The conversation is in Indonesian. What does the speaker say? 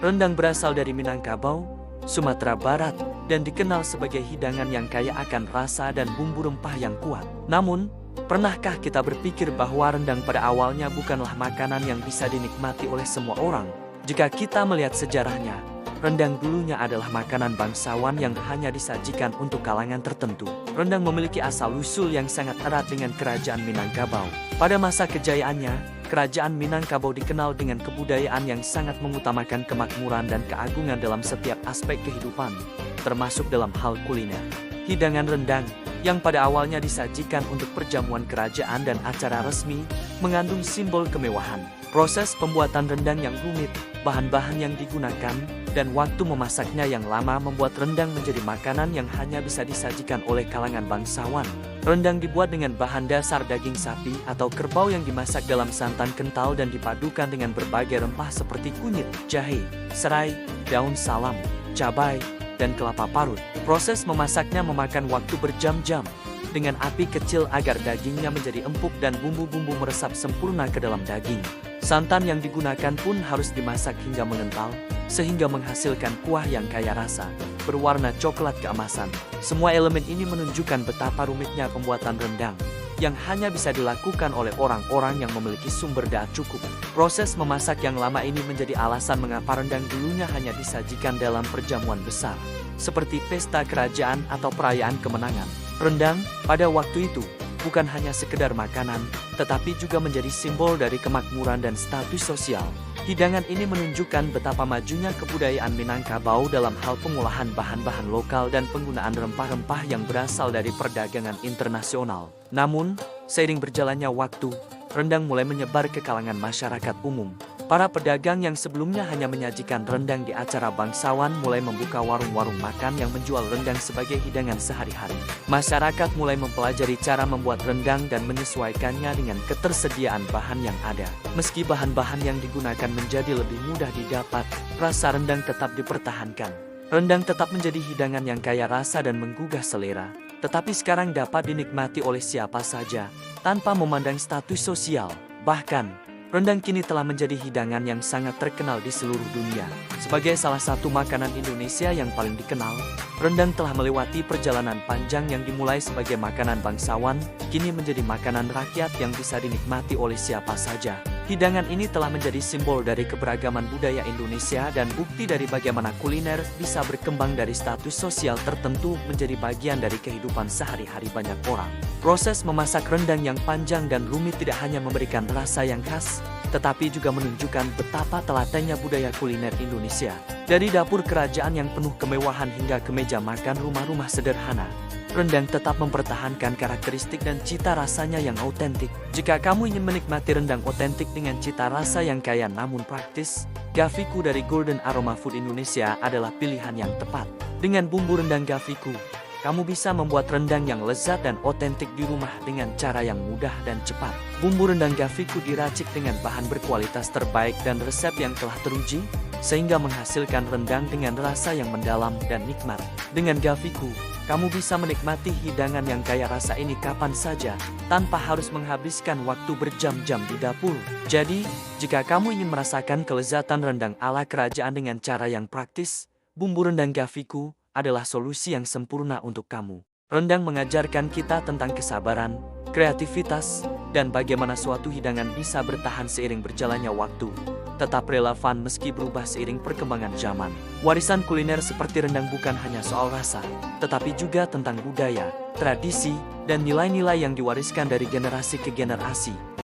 Rendang berasal dari Minangkabau, Sumatera Barat, dan dikenal sebagai hidangan yang kaya akan rasa dan bumbu rempah yang kuat. Namun, pernahkah kita berpikir bahwa rendang pada awalnya bukanlah makanan yang bisa dinikmati oleh semua orang? Jika kita melihat sejarahnya, rendang dulunya adalah makanan bangsawan yang hanya disajikan untuk kalangan tertentu. Rendang memiliki asal-usul yang sangat erat dengan kerajaan Minangkabau. Pada masa kejayaannya, kerajaan Minangkabau dikenal dengan kebudayaan yang sangat mengutamakan kemakmuran dan keagungan dalam setiap aspek kehidupan, termasuk dalam hal kuliner. Hidangan rendang, yang pada awalnya disajikan untuk perjamuan kerajaan dan acara resmi, mengandung simbol kemewahan. Proses pembuatan rendang yang rumit, bahan-bahan yang digunakan, dan waktu memasaknya yang lama membuat rendang menjadi makanan yang hanya bisa disajikan oleh kalangan bangsawan. Rendang dibuat dengan bahan dasar daging sapi atau kerbau yang dimasak dalam santan kental dan dipadukan dengan berbagai rempah seperti kunyit, jahe, serai, daun salam, cabai, dan kelapa parut. Proses memasaknya memakan waktu berjam-jam dengan api kecil agar dagingnya menjadi empuk dan bumbu-bumbu meresap sempurna ke dalam daging. Santan yang digunakan pun harus dimasak hingga mengental, sehingga menghasilkan kuah yang kaya rasa, berwarna coklat keemasan. Semua elemen ini menunjukkan betapa rumitnya pembuatan rendang, yang hanya bisa dilakukan oleh orang-orang yang memiliki sumber daya cukup. Proses memasak yang lama ini menjadi alasan mengapa rendang dulunya hanya disajikan dalam perjamuan besar, seperti pesta kerajaan atau perayaan kemenangan. Rendang, pada waktu itu, bukan hanya sekedar makanan, tetapi juga menjadi simbol dari kemakmuran dan status sosial. Hidangan ini menunjukkan betapa majunya kebudayaan Minangkabau dalam hal pengolahan bahan-bahan lokal dan penggunaan rempah-rempah yang berasal dari perdagangan internasional. Namun, seiring berjalannya waktu, rendang mulai menyebar ke kalangan masyarakat umum. Para pedagang yang sebelumnya hanya menyajikan rendang di acara bangsawan mulai membuka warung-warung makan yang menjual rendang sebagai hidangan sehari-hari. Masyarakat mulai mempelajari cara membuat rendang dan menyesuaikannya dengan ketersediaan bahan yang ada. Meski bahan-bahan yang digunakan menjadi lebih mudah didapat, rasa rendang tetap dipertahankan. Rendang tetap menjadi hidangan yang kaya rasa dan menggugah selera, tetapi sekarang dapat dinikmati oleh siapa saja, tanpa memandang status sosial. Bahkan, rendang kini telah menjadi hidangan yang sangat terkenal di seluruh dunia. Sebagai salah satu makanan Indonesia yang paling dikenal, rendang telah melewati perjalanan panjang yang dimulai sebagai makanan bangsawan, kini menjadi makanan rakyat yang bisa dinikmati oleh siapa saja. Hidangan ini telah menjadi simbol dari keberagaman budaya Indonesia dan bukti dari bagaimana kuliner bisa berkembang dari status sosial tertentu menjadi bagian dari kehidupan sehari-hari banyak orang. Proses memasak rendang yang panjang dan rumit tidak hanya memberikan rasa yang khas, tetapi juga menunjukkan betapa telatennya budaya kuliner Indonesia. Dari dapur kerajaan yang penuh kemewahan hingga ke meja makan rumah-rumah sederhana, rendang tetap mempertahankan karakteristik dan cita rasanya yang autentik. Jika kamu ingin menikmati rendang otentik dengan cita rasa yang kaya namun praktis, Gaviku dari Golden Aroma Food Indonesia adalah pilihan yang tepat. Dengan bumbu rendang Gaviku, kamu bisa membuat rendang yang lezat dan otentik di rumah dengan cara yang mudah dan cepat. Bumbu rendang Gaviku diracik dengan bahan berkualitas terbaik dan resep yang telah teruji, sehingga menghasilkan rendang dengan rasa yang mendalam dan nikmat. Dengan Gaviku, kamu bisa menikmati hidangan yang kaya rasa ini kapan saja, tanpa harus menghabiskan waktu berjam-jam di dapur. Jadi, jika kamu ingin merasakan kelezatan rendang ala kerajaan dengan cara yang praktis, bumbu rendang Gaviku adalah solusi yang sempurna untuk kamu. Rendang mengajarkan kita tentang kesabaran, kreativitas, dan bagaimana suatu hidangan bisa bertahan seiring berjalannya waktu, tetap relevan meski berubah seiring perkembangan zaman. Warisan kuliner seperti rendang bukan hanya soal rasa, tetapi juga tentang budaya, tradisi, dan nilai-nilai yang diwariskan dari generasi ke generasi.